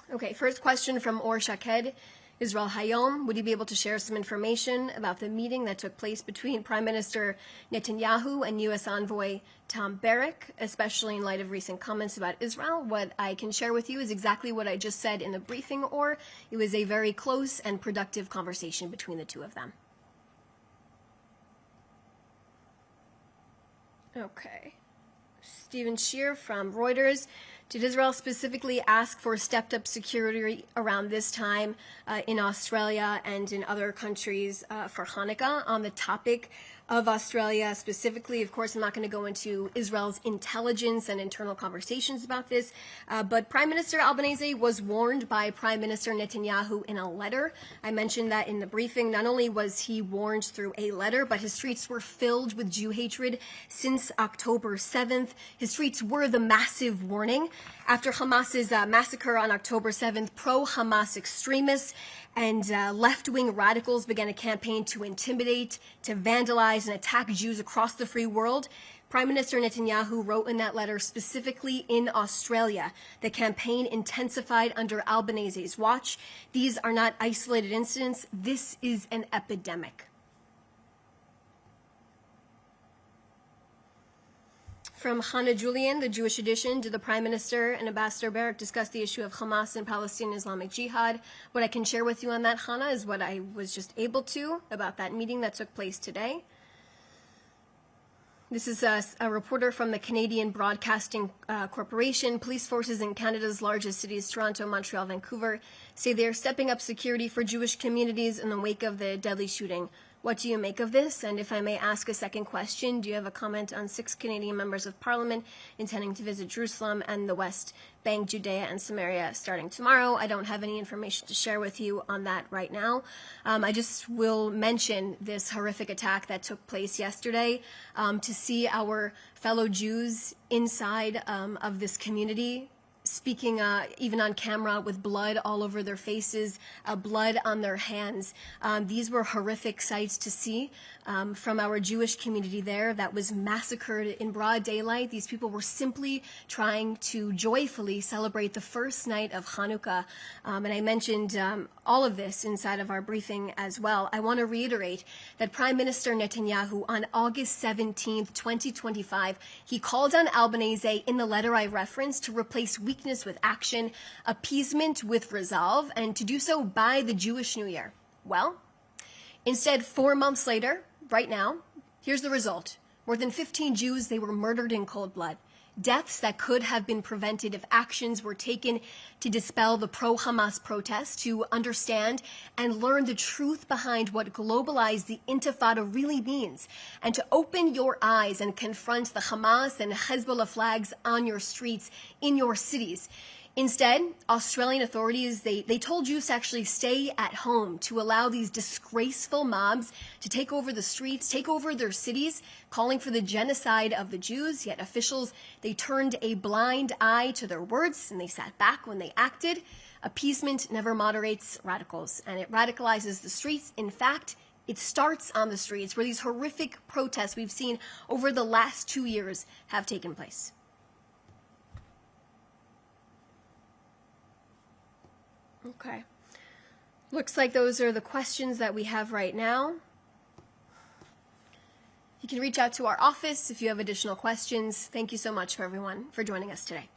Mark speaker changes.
Speaker 1: Okay, first question from Or Shaked. Israel Hayom, would you be able to share some information about the meeting that took place between Prime Minister Netanyahu and U.S. envoy Tom Barrack, especially in light of recent comments about Israel? What I can share with you is exactly what I just said in the briefing, or it was a very close and productive conversation between the two of them. Okay. Stephen Shear from Reuters. Did Israel specifically ask for stepped-up security around this time in Australia and in other countries for Hanukkah? On the topic of Australia specifically, of course, I'm not going to go into Israel's intelligence and internal conversations about this, but Prime Minister Albanese was warned by Prime Minister Netanyahu in a letter. I mentioned that in the briefing. Not only was he warned through a letter, but his streets were filled with Jew hatred since October 7th. His streets were the massive warning. After Hamas's massacre on October 7th, pro-Hamas extremists and left-wing radicals began a campaign to intimidate, to vandalize, and attack Jews across the free world. Prime Minister Netanyahu wrote in that letter specifically in Australia. The campaign intensified under Albanese's watch. These are not isolated incidents. This is an epidemic. From Hannah Julian, the Jewish edition, did the Prime Minister and Ambassador Barrack discuss the issue of Hamas and Palestinian Islamic Jihad? What I can share with you on that, Hannah, is what I was just able to about that meeting that took place today. This is a reporter from the Canadian Broadcasting Corporation. Police forces in Canada's largest cities, Toronto, Montreal, Vancouver, say they are stepping up security for Jewish communities in the wake of the deadly shooting. What do you make of this? And if I may ask a second question, do you have a comment on 6 Canadian members of Parliament intending to visit Jerusalem and the West Bank, Judea, and Samaria starting tomorrow? I don't have any information to share with you on that right now. I just will mention this horrific attack that took place yesterday. To see our fellow Jews inside of this community speaking even on camera with blood all over their faces, blood on their hands. These were horrific sights to see from our Jewish community there that was massacred in broad daylight. These people were simply trying to joyfully celebrate the first night of Hanukkah. And I mentioned all of this inside of our briefing as well. I want to reiterate that Prime Minister Netanyahu on August 17th, 2025, he called on Albanese in the letter I referenced to replace weakness with action, appeasement with resolve, and to do so by the Jewish New Year. Well, instead, 4 months later, right now, here's the result. More than 15 Jews, they were murdered in cold blood. Deaths that could have been prevented if actions were taken to dispel the pro-Hamas protests, to understand and learn the truth behind what globalized the Intifada really means, and to open your eyes and confront the Hamas and Hezbollah flags on your streets, in your cities. Instead, Australian authorities, they told Jews to actually stay at home, to allow these disgraceful mobs to take over the streets, take over their cities, calling for the genocide of the Jews. Yet officials, they turned a blind eye to their words and they sat back when they acted. Appeasement never moderates radicals, and it radicalizes the streets. In fact, it starts on the streets where these horrific protests we've seen over the last 2 years have taken place. Okay. Looks like those are the questions that we have right now. You can reach out to our office if you have additional questions. Thank you so much for everyone for joining us today.